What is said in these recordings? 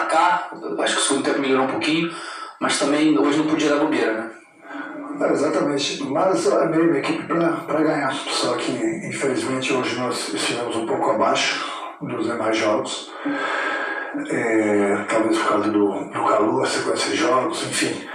atacar. Acho que o segundo tempo melhorou um pouquinho, mas também hoje não podia dar bobeira, né? Exatamente, mas é meio uma equipe para ganhar, só que infelizmente hoje nós estivemos um pouco abaixo dos demais jogos, talvez por causa do calor, a sequência de jogos, enfim,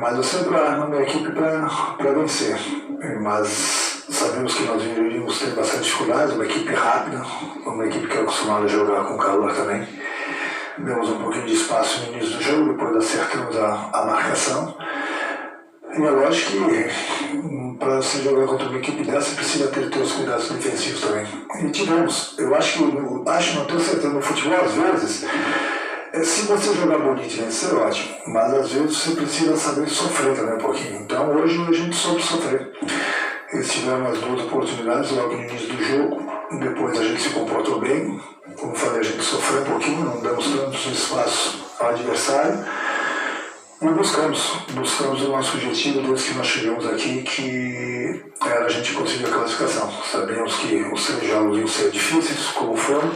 mas eu sempre armo a minha equipe para vencer, mas sabemos que nós iríamos ter bastante dificuldades, uma equipe rápida, uma equipe que é acostumada a jogar com calor também. Demos um pouquinho de espaço no início do jogo, depois acertamos a marcação. E é lógico que para você jogar contra uma equipe dessa, precisa ter os cuidados defensivos também. E tivemos. Eu acho, não tenho certeza, no futebol às vezes, se você jogar bonito e vencer, ótimo. Mas às vezes você precisa saber sofrer também um pouquinho. Então hoje a gente soube sofrer. Eles tiveram as duas oportunidades logo no início do jogo. Depois a gente se comportou bem. Como falei, a gente sofreu um pouquinho, não damos tantos espaços ao adversário. E buscamos o nosso objetivo desde que nós chegamos aqui, que era a gente conseguir a classificação. Sabemos que os 3 jogos iam ser difíceis, como foram,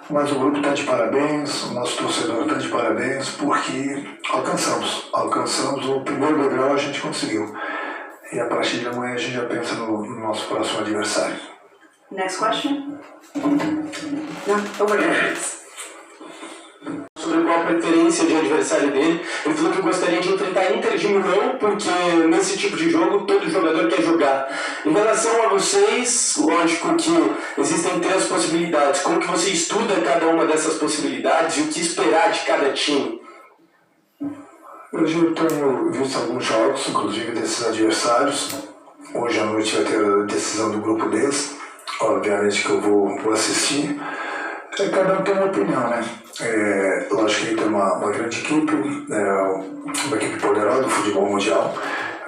mas o grupo está de parabéns, o nosso torcedor está de parabéns, porque alcançamos o primeiro degrau, a gente conseguiu. E a partir de amanhã a gente já pensa no nosso próximo adversário. Next question? No, over here. Sobre qual a preferência de adversário dele. Ele falou que gostaria de enfrentar a Inter de Milão, porque nesse tipo de jogo todo jogador quer jogar. Em relação a vocês, lógico que existem 3 possibilidades. Como que você estuda cada uma dessas possibilidades e o que esperar de cada time? Hoje eu tenho visto alguns jogos, inclusive desses adversários. Hoje à noite vai ter a decisão do grupo deles. Obviamente que eu vou assistir. Cada um tem uma opinião, né? Lógico que ele tem uma grande equipe, uma equipe poderosa do futebol mundial,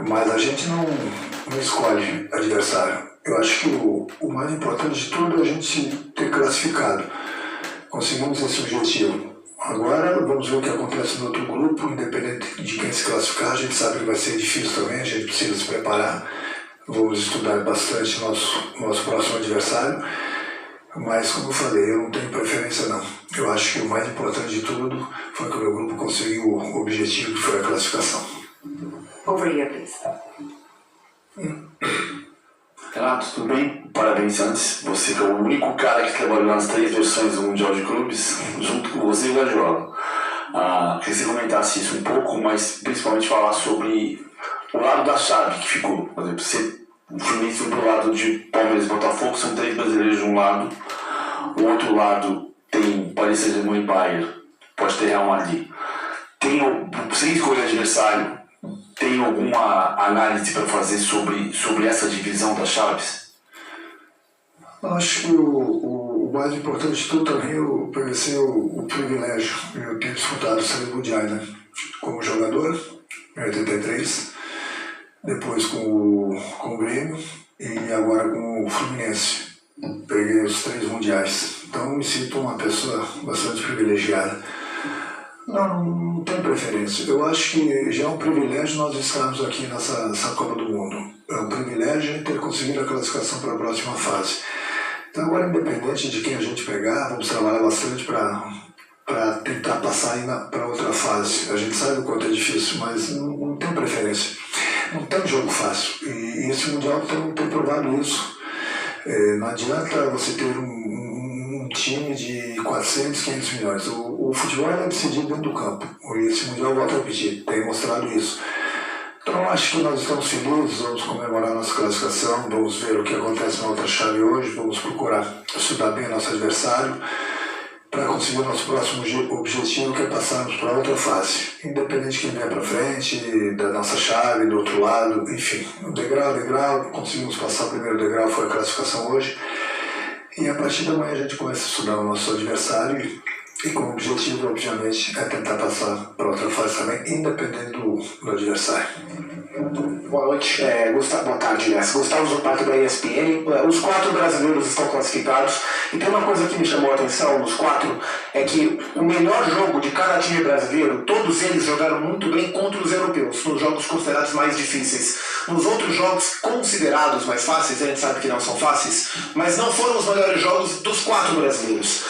mas a gente não escolhe adversário. Eu acho que o mais importante de tudo é a gente ter classificado. Conseguimos esse objetivo. Agora vamos ver o que acontece no outro grupo, independente de quem se classificar, a gente sabe que vai ser difícil também, a gente precisa se preparar. Vamos estudar bastante nosso próximo adversário. Mas, como eu falei, eu não tenho preferência não. Eu acho que o mais importante de tudo foi que o meu grupo conseguiu o objetivo, que foi a classificação. Over here, please. Renato, tudo bem? Parabéns antes. Você que é o único cara que trabalhou nas 3 versões do Mundial de Clubes, junto com você e o Guardiola. Queria que você comentasse isso um pouco, mas principalmente falar sobre o lado da chave que ficou. Por exemplo, o Fluminense foi pro lado de Palmeiras e Botafogo, são 3 brasileiros de um lado. O outro lado tem Paris Saint-Germain e Bayern, pode ter Real Madrid. Sem escolher adversário, tem alguma análise para fazer sobre essa divisão das chaves? Eu acho que o mais importante de tudo também vai ser o privilégio. Eu tenho disputado os 3 mundiais, né? Como jogador, em 83. Depois com o Grêmio e agora com o Fluminense. Peguei os 3 mundiais. Então me sinto uma pessoa bastante privilegiada. Não tem preferência. Eu acho que já é um privilégio nós estarmos aqui nessa Copa do Mundo. É um privilégio ter conseguido a classificação para a próxima fase. Então agora, independente de quem a gente pegar, vamos trabalhar bastante para tentar passar para outra fase. A gente sabe o quanto é difícil, mas não tem preferência. Não tem jogo fácil, e esse Mundial tem provado isso. Não adianta você ter um time de 400, 500 milhões. O futebol é decidido dentro do campo, e esse Mundial, volta a repetir, tem mostrado isso. Então acho que nós estamos felizes, vamos comemorar nossa classificação, vamos ver o que acontece na outra chave hoje, vamos procurar estudar bem nosso adversário, para conseguir o nosso próximo objetivo, que é passarmos para outra fase. Independente de quem vier para frente, da nossa chave, do outro lado, enfim, degrau a degrau, conseguimos passar o primeiro degrau, foi a classificação hoje. E a partir da manhã a gente começa a estudar o nosso adversário e com o objetivo, obviamente, é tentar passar para outra fase também, independente do adversário. Boa noite, boa tarde, né? Gustavo Zopato da ESPN. Os 4 brasileiros estão classificados e tem uma coisa que me chamou a atenção nos 4, é que o melhor jogo de cada time brasileiro, todos eles jogaram muito bem contra os europeus, nos jogos considerados mais difíceis. Nos outros jogos considerados mais fáceis, a gente sabe que não são fáceis, mas não foram os melhores jogos dos 4 brasileiros.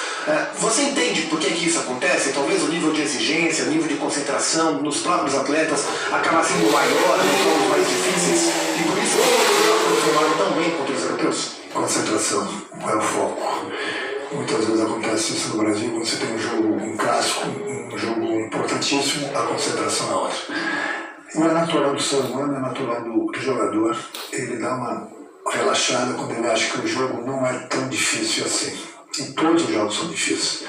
Você entende por que isso acontece? Talvez o nível de exigência, o nível de concentração nos próprios atletas acaba sendo maior nos jogos mais difíceis e por isso eles funcionaram tão bem contra os europeus? Concentração é o foco. Muitas vezes acontece isso no Brasil, quando você tem um jogo, um clássico, um jogo importantíssimo, a concentração é outra. E é natural do ser humano, é natural do jogador, ele dá uma relaxada quando ele acha que o jogo não é tão difícil assim. E todos os jogos são difíceis.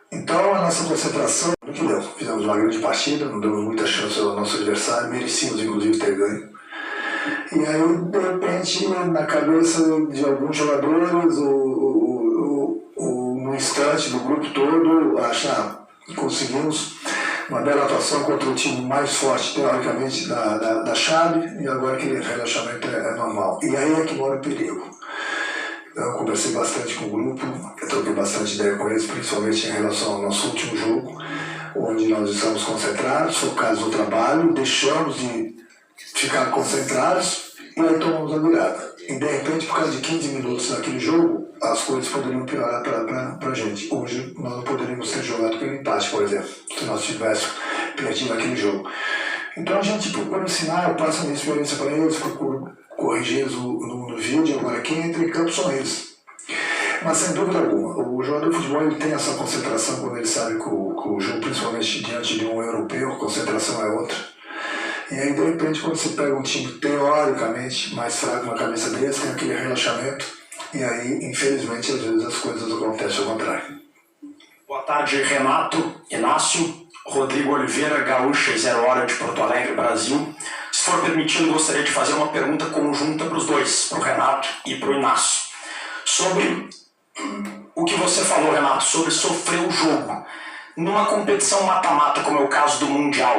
Então a nossa concentração, o que deu? Fizemos uma grande partida, não demos muita chance ao nosso adversário, merecíamos inclusive ter ganho. E aí, de repente, na cabeça de alguns jogadores, no instante do grupo todo, achar conseguimos uma bela atuação contra o time mais forte, teoricamente, da chave, e agora aquele relaxamento é normal. E aí é que mora o perigo. Eu conversei bastante com o grupo, eu troquei bastante ideia com eles, principalmente em relação ao nosso último jogo, onde nós estamos concentrados, focados no trabalho, deixamos de ficar concentrados e aí tomamos a virada. E de repente, por causa de 15 minutos naquele jogo, as coisas poderiam piorar para a gente. Hoje nós não poderíamos ter jogado pelo empate, por exemplo, se nós tivéssemos perdido aquele jogo. Então a gente procura ensinar, eu passo a minha experiência para eles, procuro corrigi-los no vídeo, agora quem entra em campo são eles. Mas sem dúvida alguma, o jogador de futebol ele tem essa concentração quando ele sabe que o jogo, principalmente diante de um europeu, a concentração é outra. E aí, de repente, quando você pega um time teoricamente mais fraco na cabeça deles, tem aquele relaxamento, e aí, infelizmente, às vezes as coisas acontecem ao contrário. Boa tarde, Renato, Inácio, Rodrigo Oliveira, Gaúcha e 0 Hora de Porto Alegre, Brasil. Se for permitido, gostaria de fazer uma pergunta conjunta para os dois, para o Renato e para o Inácio. Sobre o que você falou, Renato, sobre sofrer o jogo. Numa competição mata-mata, como é o caso do Mundial,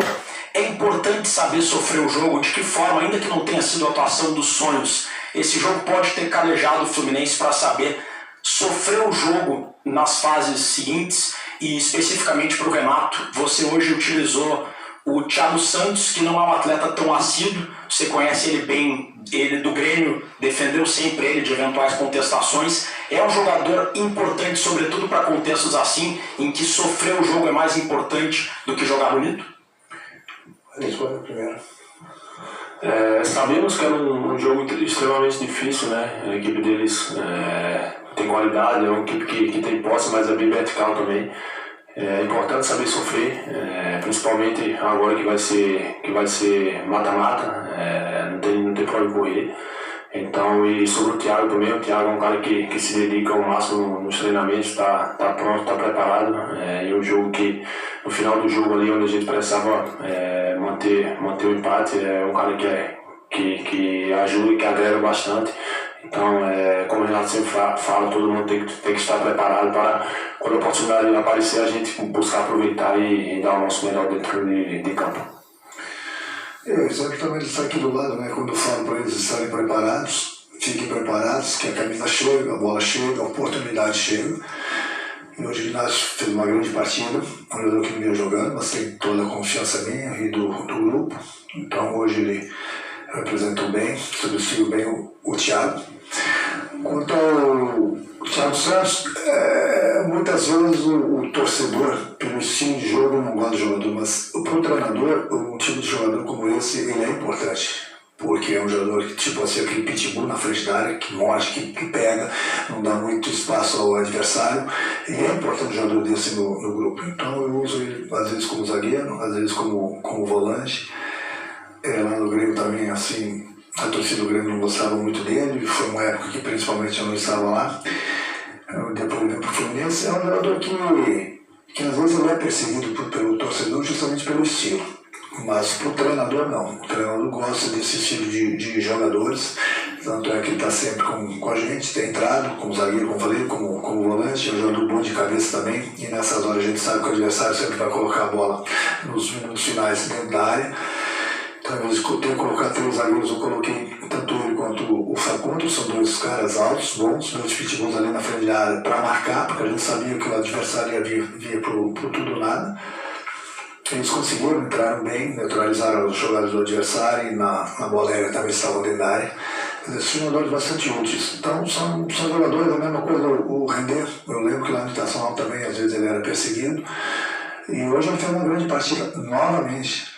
é importante saber sofrer o jogo, de que forma, ainda que não tenha sido a atuação dos sonhos, esse jogo pode ter calejado o Fluminense para saber sofrer o jogo nas fases seguintes. E especificamente para o Renato, você hoje utilizou o Thiago Santos, que não é um atleta tão assíduo, você conhece ele bem, ele do Grêmio, defendeu sempre ele de eventuais contestações. É um jogador importante, sobretudo para contextos assim, em que sofrer o jogo é mais importante do que jogar bonito? Responda primeiro. Sabemos que era um jogo extremamente difícil, né? A equipe deles tem qualidade, é uma equipe que tem posse, mas é bem vertical também. É importante saber sofrer, principalmente agora que vai ser mata-mata, não tem pra onde correr. Então, e sobre o Thiago também, o Thiago é um cara que se dedica ao máximo nos treinamentos, está pronto, está preparado. E um jogo que, no final do jogo ali, onde a gente precisava manter o empate, é um cara que ajuda e que agrega bastante. Então, como o Renato sempre fala, todo mundo tem que estar preparado para, quando a oportunidade aparecer, a gente buscar aproveitar e dar o nosso melhor dentro de campo. Exatamente, está aqui do lado, né? Quando eu falo para eles estarem preparados, fiquem preparados, que a camisa chega, a bola chega, a oportunidade chega. E hoje o Inácio fez uma grande partida, um jogador que não veio jogando, mas tem toda a confiança minha e do grupo. Então hoje ele representou bem, substituiu bem o Thiago. Quanto ao Thiago Santos, muitas vezes o torcedor, pelo estilo de jogo, não gosta do jogador, mas para o treinador, um tipo de jogador como esse, ele é importante. Porque é um jogador que, tipo assim, aquele pitbull na frente da área, que morde, que pega, não dá muito espaço ao adversário. E é importante um jogador desse no grupo. Então eu uso ele, às vezes, como zagueiro, às vezes como volante. Lá no Grêmio também, assim, a torcida do Grêmio não gostava muito dele, foi uma época que principalmente eu não estava lá. Depois para o Fluminense, é um jogador que às vezes ele é perseguido pelo torcedor justamente pelo estilo. Mas para o treinador não, o treinador gosta desse estilo de jogadores, tanto é que ele está sempre com a gente, tem entrado como zagueiro, como falei, como volante, é um jogador bom de cabeça também, e nessas horas a gente sabe que o adversário sempre vai colocar a bola nos minutos finais dentro da área. Então, às vezes, eu tenho que colocar 3 zagueiros, eu coloquei tanto ele quanto o Facundo, são 2 caras altos, bons, 2 pitbulls ali na frente da área para marcar, porque a gente sabia que o adversário ia vir pro tudo ou nada. Eles conseguiram, entraram bem, neutralizaram os jogadores do adversário e na bola aérea também estavam dentro da área. Quer dizer, são jogadores bastante úteis. Então, são jogadores, a mesma coisa, o Render, eu lembro que lá no Internacional também, às vezes, ele era perseguido. E hoje ele fez uma grande partida novamente.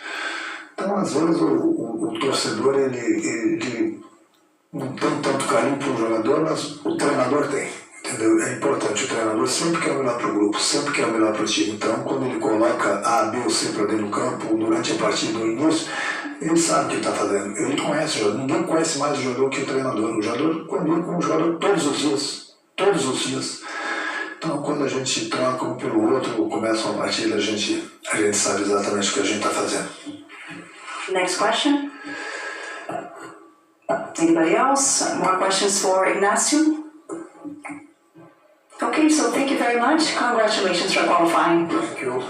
Então, às vezes, o torcedor, ele não tem tanto carinho para o jogador, mas o treinador tem. Entendeu? É importante, o treinador sempre quer o melhor para o grupo, sempre quer o melhor para o time. Então, quando ele coloca A, B ou C para dentro do campo, durante a partida, no início, ele sabe o que ele está fazendo. Ele conhece o jogador. Ninguém conhece mais o jogador que o treinador. O jogador convive com o jogador todos os dias. Todos os dias. Então, quando a gente troca um pelo outro, começa uma partida, a gente sabe exatamente o que a gente está fazendo. Next question. Anybody else? More questions for Ignacio? Okay, so thank you very much. Congratulations for qualifying. Thank you.